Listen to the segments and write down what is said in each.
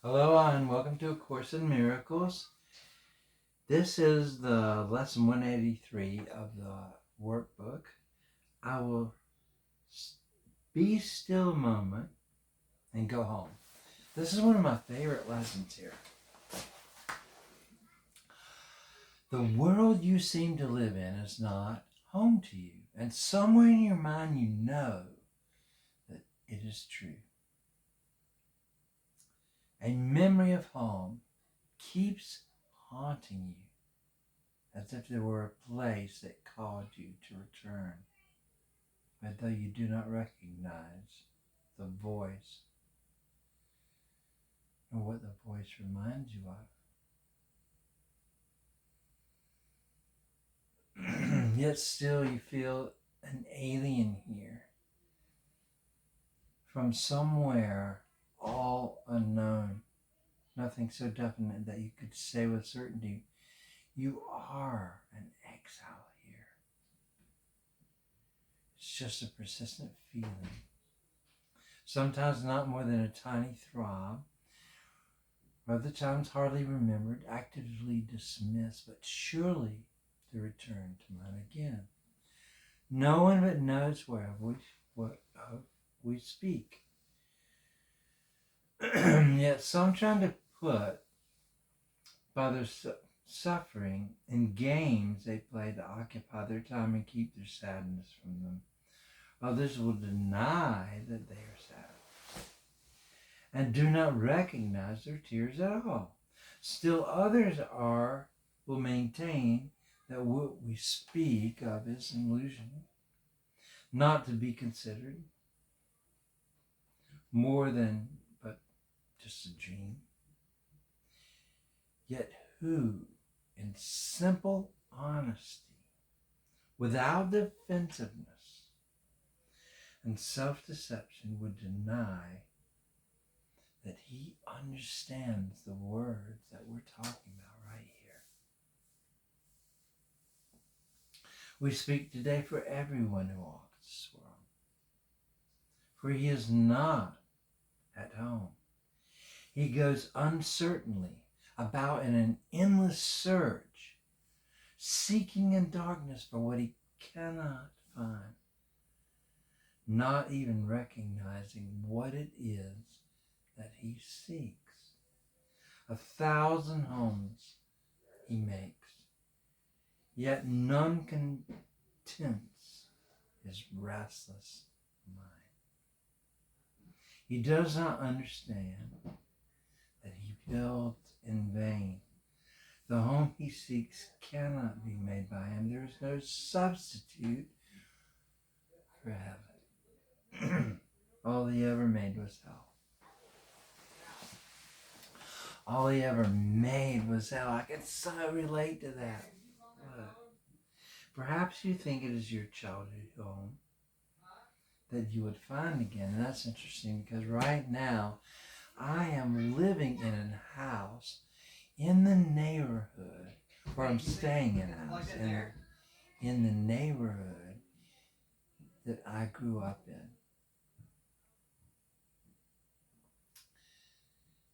Hello and welcome to A Course in Miracles. This is the lesson 183 of the workbook. I will be still a moment and go home. This is one of my favorite lessons here. The world you seem to live in is not home to you, and somewhere in your mind you know that it is true. A memory of home keeps haunting you, as if there were a place that called you to return, but though you do not recognize the voice or what the voice reminds you of. Yet still you feel an alien here from somewhere all unknown, nothing so definite that you could say with certainty, you are an exile here. It's just a persistent feeling, sometimes not more than a tiny throb, other times hardly remembered, actively dismissed, but surely to return to mind again. No one but knows whereof we speak. Yet some trying to put by their suffering in games they play to occupy their time and keep their sadness from them. Others will deny that they are sad and do not recognize their tears at all. Still others will maintain that what we speak of is an illusion, not to be considered more than but just a dream. Yet who, in simple honesty, without defensiveness and self-deception, would deny that he understands the words that we're talking about right here? We speak today for everyone who walks this world, for he is not at home. He goes uncertainly about in an endless search, seeking in darkness for what he cannot find, not even recognizing what it is that he seeks. 1,000 homes he makes, yet none contents his restless mind. He does not understand that he built in vain. The home he seeks cannot be made by him. There is no substitute for heaven. All he ever made was hell. All he ever made was hell. I can so relate to that. Perhaps you think it is your childhood home that you would find again. And that's interesting because right now I am living in a house in the neighborhood, or I'm staying in a house in the neighborhood that I grew up in.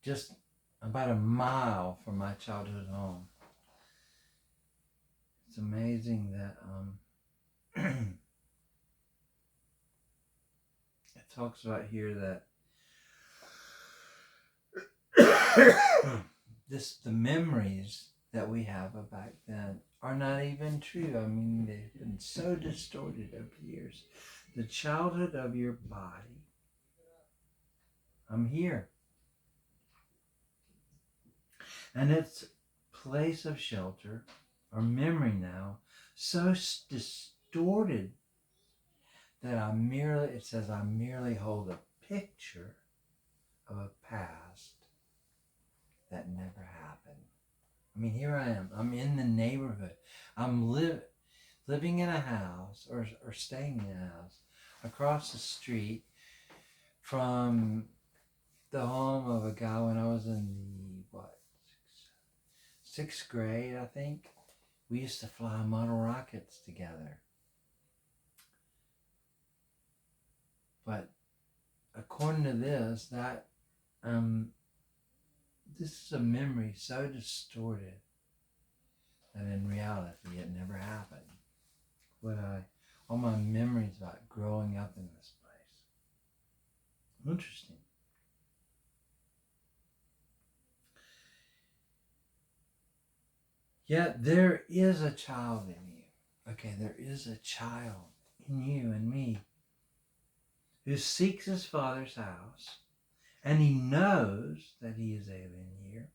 Just about a mile from my childhood home. It's amazing that it talks about here that the memories that we have of back then are not even true. I mean, they've been so distorted over the years. The childhood of your body. I'm here. And its place of shelter, or memory now, so distorted that I merely hold a picture of a past that never happened. I mean, here I am. I'm in the neighborhood. I'm living in a house or staying in a house across the street from the home of a guy when I was in the, sixth grade, I think. We used to fly model rockets together. But according to this, that this is a memory so distorted that in reality it never happened. All my memories about growing up in this place. Interesting. Yet there is a child in you. Okay, there is a child in you and me who seeks his father's house, and he knows that he is alien here.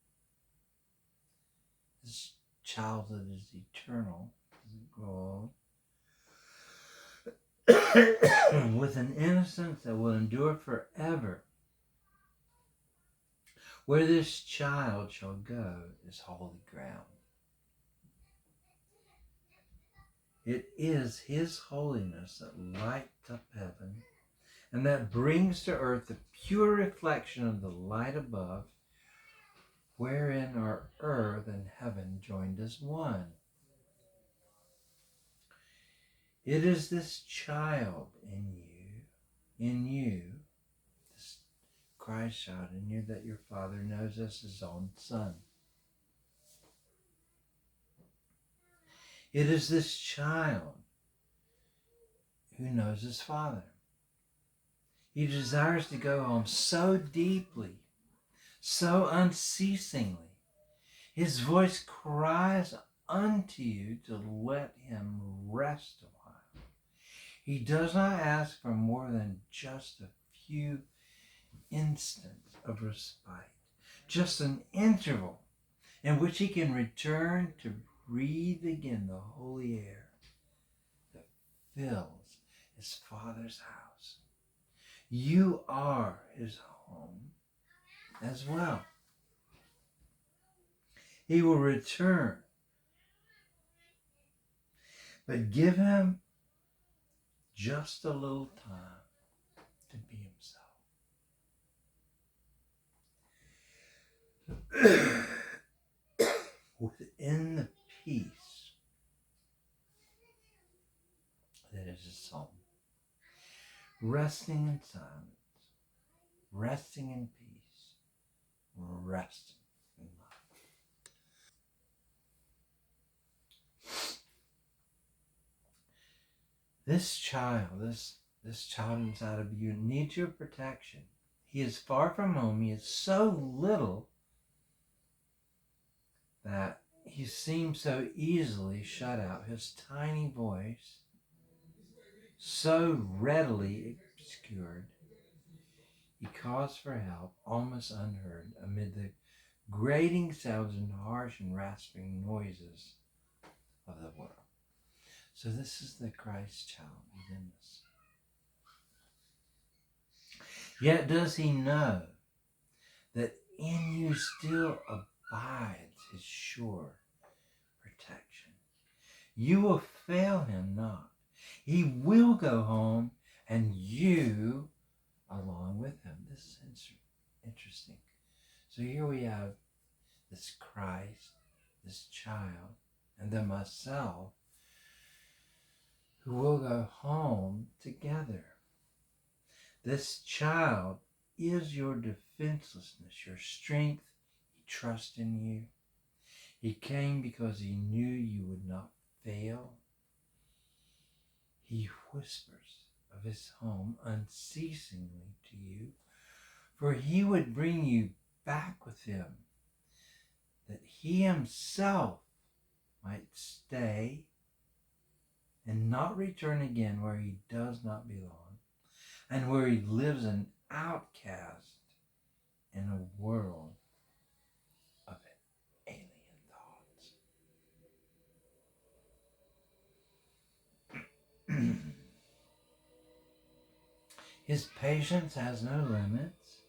His childhood is eternal, doesn't grow old, with an innocence that will endure forever. Where this child shall go is holy ground. It is his holiness that lights up heaven and that brings to earth the pure reflection of the light above, wherein are earth and heaven joined as one. It is this child in you, this Christ child in you, that your Father knows as his own Son. It is this child who knows his Father. He desires to go home so deeply, so unceasingly. His voice cries unto you to let him rest a while. He does not ask for more than just a few instants of respite, just an interval in which he can return to breathe again the holy air that fills his Father's house. You are his home as well. He will return, but give him just a little time to be himself. Within the peace that is his home. Resting in silence, resting in peace, resting in love. This child inside of you needs your protection. He is far from home. He is so little that he seems so easily shut out. His tiny voice so readily obscured. He calls for help, almost unheard, amid the grating sounds and harsh and rasping noises of the world. So this is the Christ child within us. Yet does he know that in you still abides his sure protection. You will fail him not. He will go home, and you along with him. This is interesting. So here we have this Christ, this child, and then myself, who will go home together. This child is your defenselessness, your strength. He trusts in you. He came because he knew you would not fail. He whispers of his home unceasingly to you, for he would bring you back with him, that he himself might stay and not return again where he does not belong, and where he lives an outcast in a world of alien thoughts. His patience has no limits.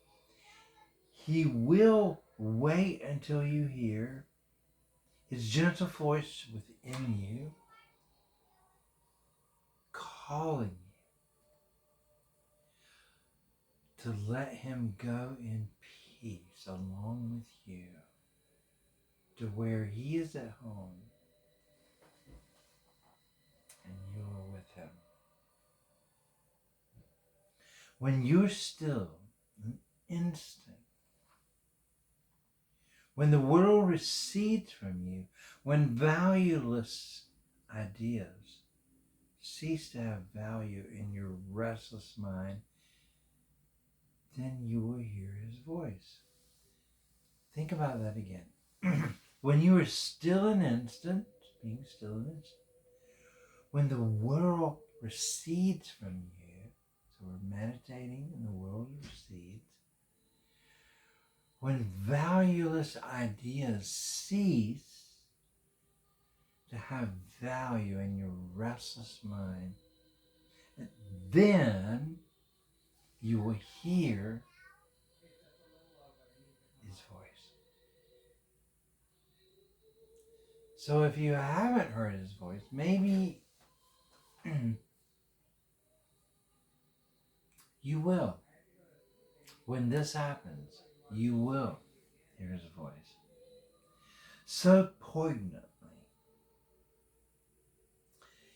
He will wait until you hear his gentle voice within you, calling you to let him go in peace along with you to where he is at home and you are with him. When you're still, an instant, When the world recedes from you, when valueless ideas cease to have value in your restless mind, then you will hear his voice. Think about that again. When you are still an instant, being still an instant, when the world recedes from you, so we're meditating and the world recedes, when valueless ideas cease to have value in your restless mind, then you will hear his voice. So if you haven't heard his voice, maybe you will. When this happens, you will hear his voice. So poignantly,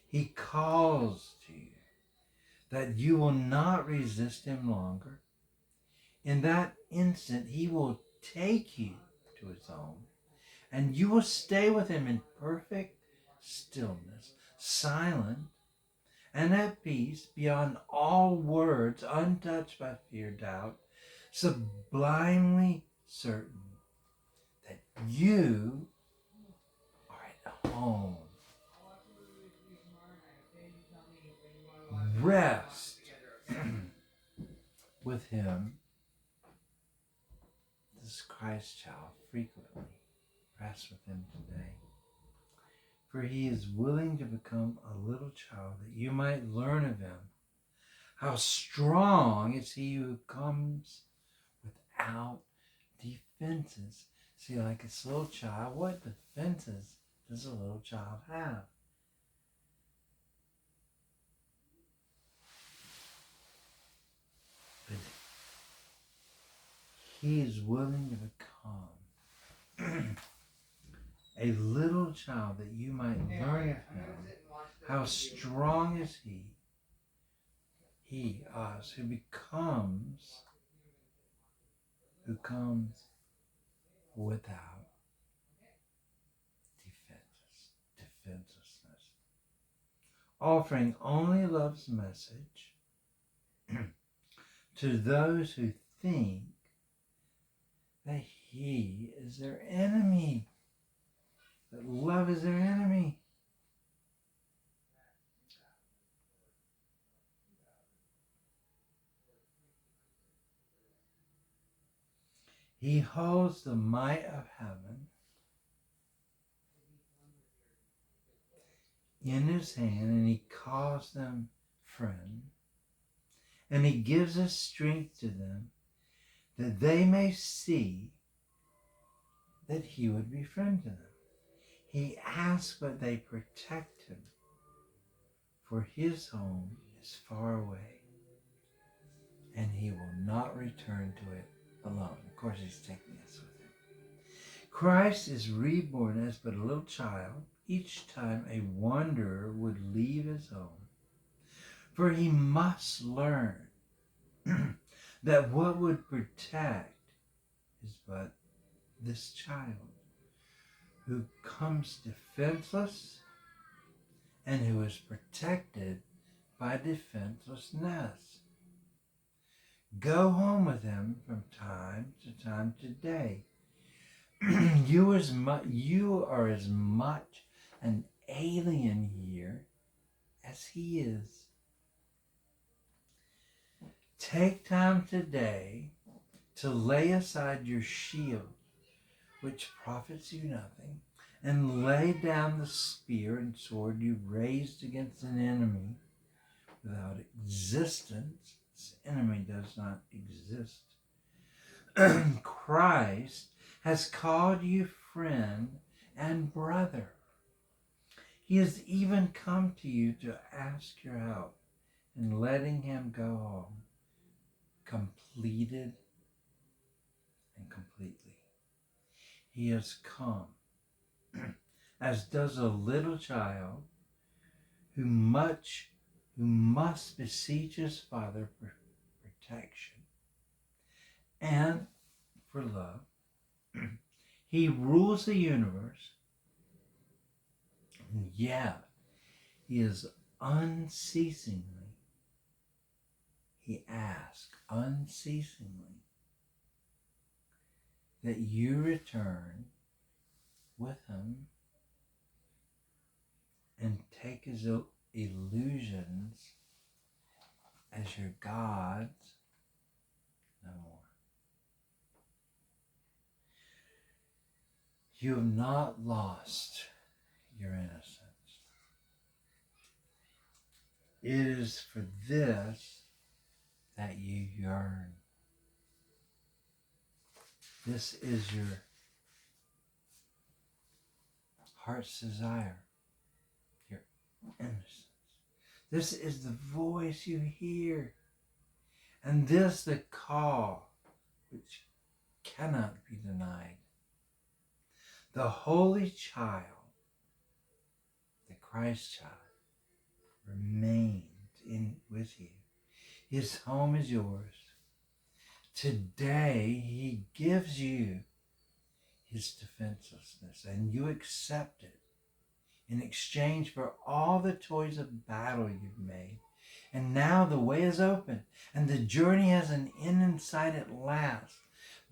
he calls to you that you will not resist him longer. In that instant, he will take you to his own, and you will stay with him in perfect stillness, silent and at peace beyond all words, untouched by fear, doubt, sublimely certain that you are at home. Rest with him, this Christ child, frequently. Rest with him today. For he is willing to become a little child that you might learn of him. How strong is he who comes without defenses. See, like a little child, what defenses does a little child have? But he is willing to become a little child that you might learn of him. How strong is he, us, who comes without defenselessness, offering only love's message to those who think that he is their enemy, that love is their enemy. He holds the might of heaven in his hand, and he calls them friend, and he gives us strength to them that they may see that he would be friend to them. He asks but they protect him, for his home is far away, and he will not return to it alone. Of course, he's taking us with him. Christ is reborn as but a little child each time a wanderer would leave his home, for he must learn that what would protect is but this child who comes defenseless and who is protected by defenselessness. Go home with him from time to time today. You are as much an alien here as he is. Take time today to lay aside your shield, which profits you nothing, and lay down the spear and sword you raised against an enemy without existence. This enemy does not exist. Christ has called you friend and brother. He has even come to you to ask your help in letting him go home completed and completely. He has come, as does a little child who must beseech his father for protection and for love. He rules the universe. And yeah, he is unceasingly, he asks unceasingly that you return with him and take his illusions as your gods no more. You have not lost your innocence. It is for this that you yearn. This is your heart's desire, your innocence. This is the voice you hear. And this the call which cannot be denied. The Holy Child, the Christ child, remains with you. His home is yours. Today, he gives you his defenselessness, and you accept it in exchange for all the toys of battle you've made. And now the way is open, and the journey has an end in sight at last.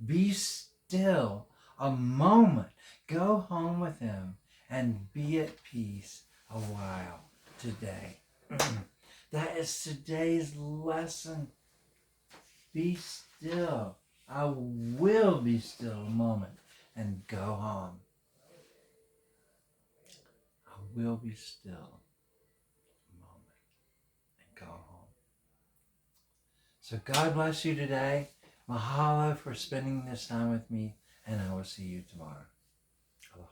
Be still a moment. Go home with him and be at peace a while today. That is today's lesson. Be still. I will be still a moment and go home. I will be still a moment and go home. So God bless you today. Mahalo for spending this time with me, and I will see you tomorrow. Aloha.